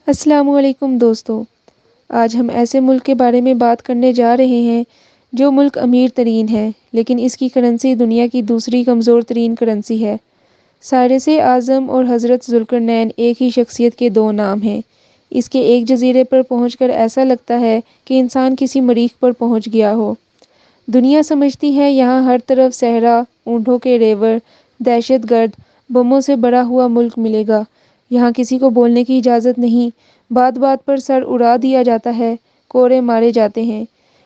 السلام علیکم دوستو، آج ہم ایسے ملک کے بارے میں بات کرنے جا رہے ہیں جو ملک امیر ترین ہے لیکن اس کی کرنسی دنیا کی دوسری کمزور ترین کرنسی ہے۔ سائرس اعظم اور حضرت ذوالقرنین ایک ہی شخصیت کے دو نام ہیں۔ اس کے ایک جزیرے پر پہنچ کر ایسا لگتا ہے کہ انسان کسی مریخ پر پہنچ گیا ہو۔ دنیا سمجھتی ہے یہاں ہر طرف صحرا، اونٹوں کے ریوڑ، دہشت گرد، بموں سے بھرا ہوا ملک ملے گا۔ یہاں کسی کو بولنے کی اجازت نہیں، بات بات پر سر اڑا دیا جاتا ہے، کوڑے مارے جاتے ہیں۔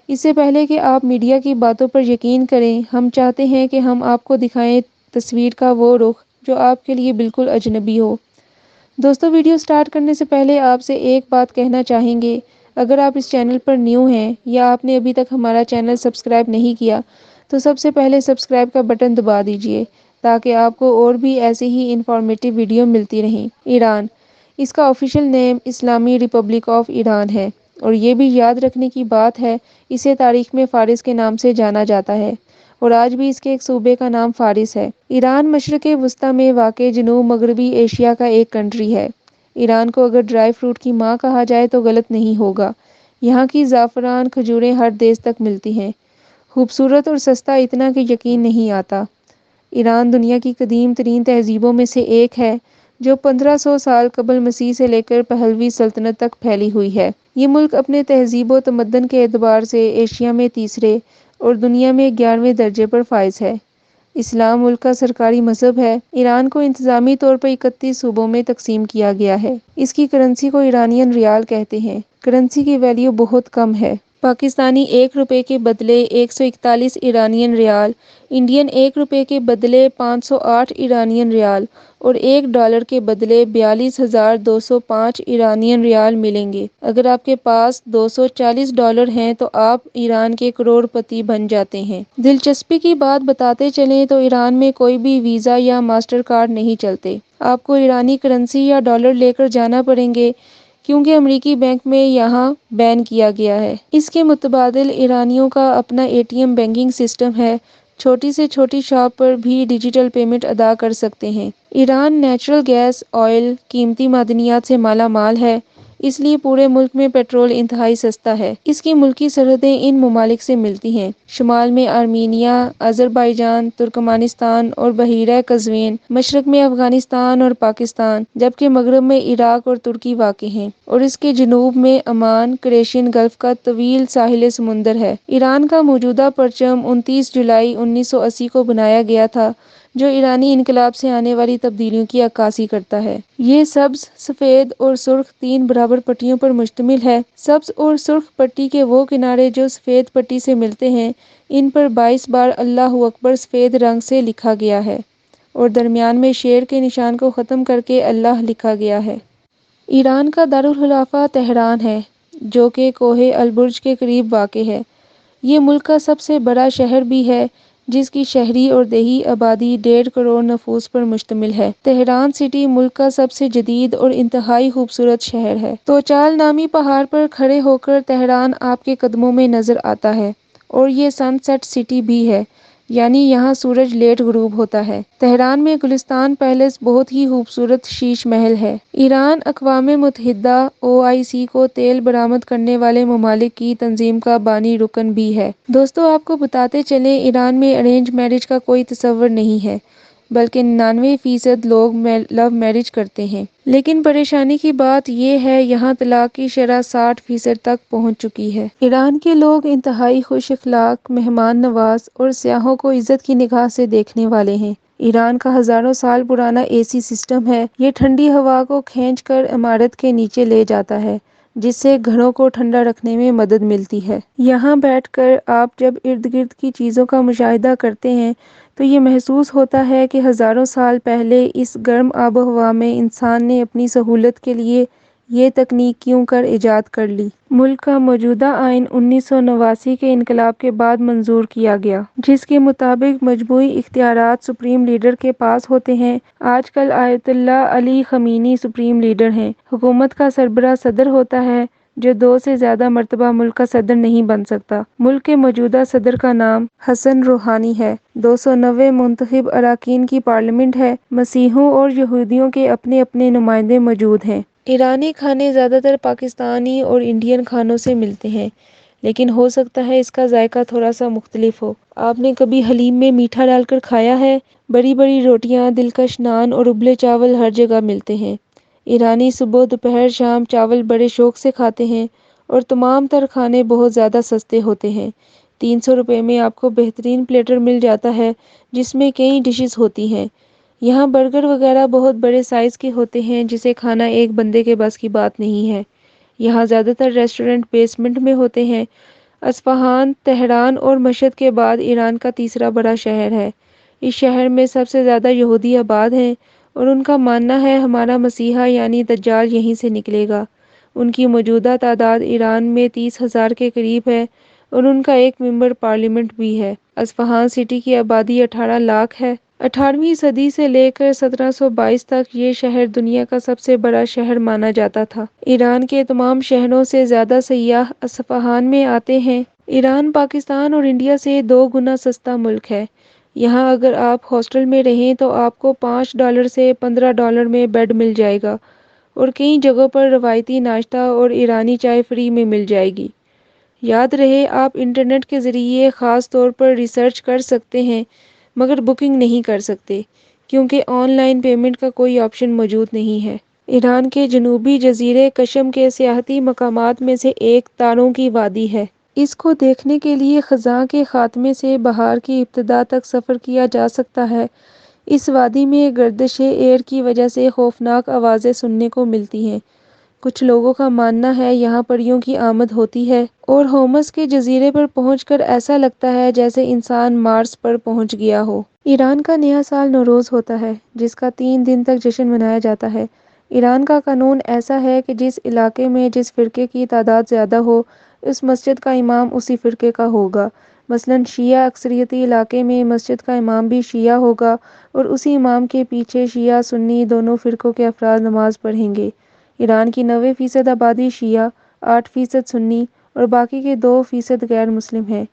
اس سے پہلے کہ آپ میڈیا کی باتوں پر یقین کریں، ہم چاہتے ہیں کہ ہم آپ کو دکھائیں تصویر کا وہ رخ جو آپ کے لیے بالکل اجنبی ہو۔ دوستو، ویڈیو سٹارٹ کرنے سے پہلے آپ سے ایک بات کہنا چاہیں گے۔ اگر آپ اس چینل پر نیو ہیں یا آپ نے ابھی تک ہمارا چینل سبسکرائب نہیں کیا تو سب سے پہلے سبسکرائب کا بٹن دبا دیجئے تاکہ آپ کو اور بھی ایسے ہی انفارمیٹیو ویڈیو ملتی رہیں۔ ایران، اس کا آفیشیل نیم اسلامی ریپبلک آف ایران ہے، اور یہ بھی یاد رکھنے کی بات ہے اسے تاریخ میں فارس کے نام سے جانا جاتا ہے، اور آج بھی اس کے ایک صوبے کا نام فارس ہے۔ ایران مشرق وسطیٰ میں واقع جنوب مغربی ایشیا کا ایک کنٹری ہے۔ ایران کو اگر ڈرائی فروٹ کی ماں کہا جائے تو غلط نہیں ہوگا۔ یہاں کی زعفران کھجوریں ہر دیس تک ملتی ہیں، خوبصورت اور سستا اتنا کہ یقین نہیں آتا۔ ایران دنیا کی قدیم ترین تہذیبوں میں سے ایک ہے جو 1500 سال قبل مسیح سے لے کر پہلوی سلطنت تک پھیلی ہوئی ہے۔ یہ ملک اپنے تہذیب و تمدن کے اعتبار سے ایشیا میں تیسرے اور دنیا میں 11ویں درجے پر فائز ہے۔ اسلام ملک کا سرکاری مذہب ہے۔ ایران کو انتظامی طور پر 31 صوبوں میں تقسیم کیا گیا ہے۔ اس کی کرنسی کو ایرانین ریال کہتے ہیں۔ کرنسی کی ویلیو بہت کم ہے۔ پاکستانی 1 روپے کے بدلے 141 ایرانین ریال، انڈین 1 روپے کے بدلے 508 ایرانین ریال اور $1 کے بدلے 42,205 ایرانین ریال ملیں گے۔ اگر آپ کے پاس $240 ہیں تو آپ ایران کے کروڑ پتی بن جاتے ہیں۔ دلچسپی کی بات بتاتے چلیں تو ایران میں کوئی بھی ویزا یا ماسٹر کارڈ نہیں چلتے۔ آپ کو ایرانی کرنسی یا ڈالر لے کر جانا پڑیں گے کیونکہ امریکی بینک میں یہاں بین کیا گیا ہے۔ اس کے متبادل ایرانیوں کا اپنا ATM بینکنگ سسٹم ہے، چھوٹی سے چھوٹی شاپ پر بھی ڈیجیٹل پیمنٹ ادا کر سکتے ہیں۔ ایران نیچرل گیس، آئل، قیمتی معدنیات سے مالا مال ہے، اس لیے پورے ملک میں پیٹرول انتہائی سستا ہے۔ اس کی ملکی سرحدیں ان ممالک سے ملتی ہیں۔ شمال میں آرمینیا، آذربائیجان، ترکمانستان اور بحیرہ قزوین، مشرق میں افغانستان اور پاکستان، جبکہ مغرب میں عراق اور ترکی واقع ہیں، اور اس کے جنوب میں عمان، کریشین گلف کا طویل ساحل سمندر ہے۔ ایران کا موجودہ پرچم 29 جولائی 1980 کو بنایا گیا تھا، جو ایرانی انقلاب سے آنے والی تبدیلیوں کی عکاسی کرتا ہے۔ یہ سبز، سفید اور سرخ 3 برابر پٹیوں پر مشتمل ہے۔ سبز اور سرخ پٹی کے وہ کنارے جو سفید پٹی سے ملتے ہیں، ان پر 22 بار اللہ اکبر سفید رنگ سے لکھا گیا ہے، اور درمیان میں شیر کے نشان کو ختم کر کے اللہ لکھا گیا ہے۔ ایران کا دارالخلافہ تہران ہے، جو کہ کوہ البرج کے قریب واقع ہے۔ یہ ملک کا سب سے بڑا شہر بھی ہے، جس کی شہری اور دیہی آبادی 1.5 کروڑ نفوس پر مشتمل ہے۔ تہران سٹی ملک کا سب سے جدید اور انتہائی خوبصورت شہر ہے۔ توچال نامی پہاڑ پر کھڑے ہو کر تہران آپ کے قدموں میں نظر آتا ہے، اور یہ سن سیٹ سٹی بھی ہے، یعنی یہاں سورج لیٹ غروب ہوتا ہے۔ تہران میں گلستان پیلس بہت ہی خوبصورت شیش محل ہے۔ ایران اقوام متحدہ OIC کو تیل برآمد کرنے والے ممالک کی تنظیم کا بانی رکن بھی ہے۔ دوستو، آپ کو بتاتے چلیں ایران میں ارینج میرج کا کوئی تصور نہیں ہے، بلکہ 99% لوگ لو میرج کرتے ہیں۔ لیکن پریشانی کی بات یہ ہے یہاں طلاق کی شرح 60% تک پہنچ چکی ہے۔ ایران کے لوگ انتہائی خوش اخلاق، مہمان نواز اور سیاحوں کو عزت کی نگاہ سے دیکھنے والے ہیں۔ ایران کا ہزاروں سال پرانا AC سسٹم ہے۔ یہ ٹھنڈی ہوا کو کھینچ کر عمارت کے نیچے لے جاتا ہے، جس سے گھروں کو ٹھنڈا رکھنے میں مدد ملتی ہے۔ یہاں بیٹھ کر آپ جب ارد گرد کی چیزوں کا مشاہدہ کرتے ہیں تو یہ محسوس ہوتا ہے کہ ہزاروں سال پہلے اس گرم آب و ہوا میں انسان نے اپنی سہولت کے لیے یہ تکنیک کیوں کر ایجاد کر لی۔ ملک کا موجودہ آئین 1989 کے انقلاب کے بعد منظور کیا گیا، جس کے مطابق مجموعی اختیارات سپریم لیڈر کے پاس ہوتے ہیں۔ آج کل آیت اللہ علی خمینی سپریم لیڈر ہیں۔ حکومت کا سربراہ صدر ہوتا ہے، جو 2 سے زیادہ مرتبہ ملک کا صدر نہیں بن سکتا۔ ملک کے موجودہ صدر کا نام حسن روحانی ہے۔ 290 منتخب اراکین کی پارلیمنٹ ہے۔ مسیحیوں اور یہودیوں کے اپنے اپنے نمائندے موجود ہیں۔ ایرانی کھانے زیادہ تر پاکستانی اور انڈین کھانوں سے ملتے ہیں، لیکن ہو سکتا ہے اس کا ذائقہ تھوڑا سا مختلف ہو۔ آپ نے کبھی حلیم میں میٹھا ڈال کر کھایا ہے؟ بڑی بڑی روٹیاں، دلکش نان اور ابلے چاول ہر جگہ ملتے ہیں۔ ایرانی صبح، دوپہر، شام چاول بڑے شوق سے کھاتے ہیں، اور تمام تر کھانے بہت زیادہ سستے ہوتے ہیں۔ 300 روپے میں آپ کو بہترین پلیٹر مل جاتا ہے جس میں کئی ڈشز ہوتی ہیں۔ یہاں برگر وغیرہ بہت بڑے سائز کے ہوتے ہیں جسے کھانا ایک بندے کے بس کی بات نہیں ہے۔ یہاں زیادہ تر ریسٹورنٹ بیسمنٹ میں ہوتے ہیں۔ اصفہان، تہران اور مشہد کے بعد ایران کا تیسرا بڑا شہر ہے۔ اس شہر میں سب سے زیادہ یہودی آباد ہیں، اور ان کا ماننا ہے ہمارا مسیحا یعنی دجال یہیں سے نکلے گا۔ ان کی موجودہ تعداد ایران میں 30,000 کے قریب ہے، اور ان کا ایک ممبر پارلیمنٹ بھی ہے۔ اصفہان سٹی کی آبادی 18 لاکھ ہے۔ 18ویں صدی سے لے کر 1722 تک یہ شہر دنیا کا سب سے بڑا شہر مانا جاتا تھا۔ ایران کے تمام شہروں سے زیادہ سیاح اصفہان میں آتے ہیں۔ ایران پاکستان اور انڈیا سے 2 گنا سستا ملک ہے۔ یہاں اگر آپ ہاسٹل میں رہیں تو آپ کو $5 سے $15 میں بیڈ مل جائے گا، اور کئی جگہوں پر روایتی ناشتہ اور ایرانی چائے فری میں مل جائے گی۔ یاد رہے، آپ انٹرنیٹ کے ذریعے خاص طور پر ریسرچ کر سکتے ہیں، مگر بکنگ نہیں کر سکتے، کیونکہ آن لائن پیمنٹ کا کوئی آپشن موجود نہیں ہے۔ ایران کے جنوبی جزیرے کشم کے سیاحتی مقامات میں سے ایک تاروں کی وادی ہے۔ اس کو دیکھنے کے لیے خزاں کے خاتمے سے بہار کی ابتدا تک سفر کیا جا سکتا ہے۔ اس وادی میں گردش ایئر کی وجہ سے خوفناک آوازیں سننے کو ملتی ہیں۔ کچھ لوگوں کا ماننا ہے یہاں پریوں کی آمد ہوتی ہے، اور ہومس کے جزیرے پر پہنچ کر ایسا لگتا ہے جیسے انسان مارس پر پہنچ گیا ہو۔ ایران کا نیا سال نوروز ہوتا ہے، جس کا 3 دن تک جشن منایا جاتا ہے۔ ایران کا قانون ایسا ہے کہ جس علاقے میں جس فرقے کی تعداد زیادہ ہو، اس مسجد کا امام اسی فرقے کا ہوگا۔ مثلاً شیعہ اکثریتی علاقے میں مسجد کا امام بھی شیعہ ہوگا، اور اسی امام کے پیچھے شیعہ سنی دونوں فرقوں کے افراد نماز پڑھیں گے۔ ایران کی 90% آبادی شیعہ، 8% سنی اور باقی کے 2% غیر مسلم ہیں۔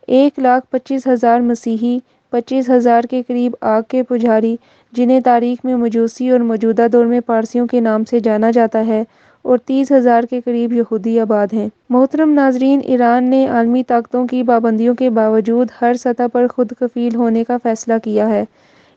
1,25,000 مسیحی، 25,000 کے قریب آگ کے پجاری، جنہیں تاریخ میں مجوسی اور موجودہ دور میں پارسیوں کے نام سے جانا جاتا ہے، اور 30,000 کے قریب یہودی آباد ہیں۔ محترم ناظرین، ایران نے عالمی طاقتوں کی پابندیوں کے باوجود ہر سطح پر خود کفیل ہونے کا فیصلہ کیا ہے۔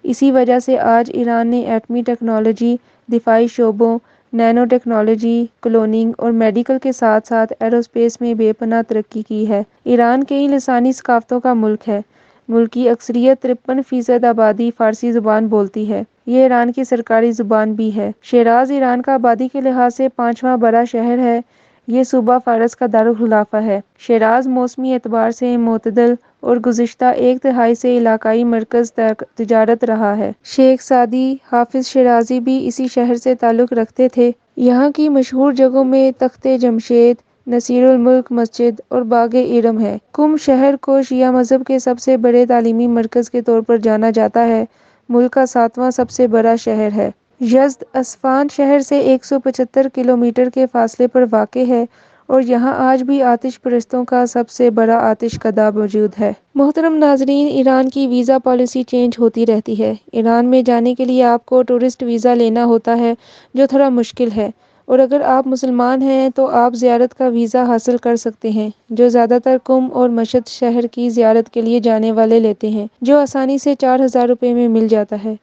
اسی وجہ سے آج ایران نے ایٹمی ٹیکنالوجی، دفاعی شعبوں، نینو ٹیکنالوجی، کلوننگ اور میڈیکل کے ساتھ ساتھ ایروسپیس میں بے پناہ ترقی کی ہے۔ ایران کئی لسانی ثقافتوں کا ملک ہے۔ ملک کی اکثریت 53% آبادی فارسی زبان بولتی ہے۔ یہ ایران کی سرکاری زبان بھی ہے۔ شیراز ایران کا آبادی کے لحاظ سے 5واں بڑا شہر ہے۔ یہ صوبہ فارس کا دارالخلافہ ہے۔ شیراز موسمی اعتبار سے معتدل اور گزشتہ 1/3 سے علاقائی مرکز تجارت رہا ہے۔ شیخ سعدی، حافظ شیرازی بھی اسی شہر سے تعلق رکھتے تھے۔ یہاں کی مشہور جگہوں میں تخت جمشید، نصیر الملک مسجد اور باغ ارم ہے۔ قم شہر کو شیعہ مذہب کے سب سے بڑے تعلیمی مرکز کے طور پر جانا جاتا ہے۔ ملک کا 7واں سب سے بڑا شہر ہے۔ یزد اصفہان شہر سے 175 کلومیٹر کے فاصلے پر واقع ہے، اور یہاں آج بھی آتش پرستوں کا سب سے بڑا آتش کدہ موجود ہے۔ محترم ناظرین، ایران کی ویزا پالیسی چینج ہوتی رہتی ہے۔ ایران میں جانے کے لیے آپ کو ٹورسٹ ویزا لینا ہوتا ہے، جو تھوڑا مشکل ہے، اور اگر آپ مسلمان ہیں تو آپ زیارت کا ویزا حاصل کر سکتے ہیں، جو زیادہ تر قم اور مشہد شہر کی زیارت کے لیے جانے والے لیتے ہیں، جو آسانی سے 4,000 روپے میں مل جاتا ہے۔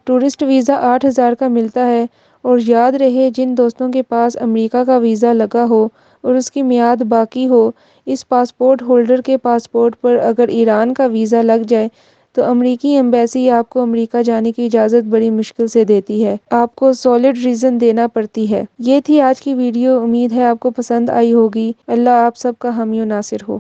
ٹورسٹ ویزا 8,000 کا ملتا ہے، اور یاد رہے، جن دوستوں کے پاس امریکہ کا ویزا لگا ہو اور اس کی میعاد باقی ہو، اس پاسپورٹ ہولڈر کے پاسپورٹ پر اگر ایران کا ویزا لگ جائے تو امریکی ایمبیسی آپ کو امریکہ جانے کی اجازت بڑی مشکل سے دیتی ہے۔ آپ کو سالڈ ریزن دینا پڑتی ہے۔ یہ تھی آج کی ویڈیو، امید ہے آپ کو پسند آئی ہوگی۔ اللہ آپ سب کا حامی و ناصر ہو۔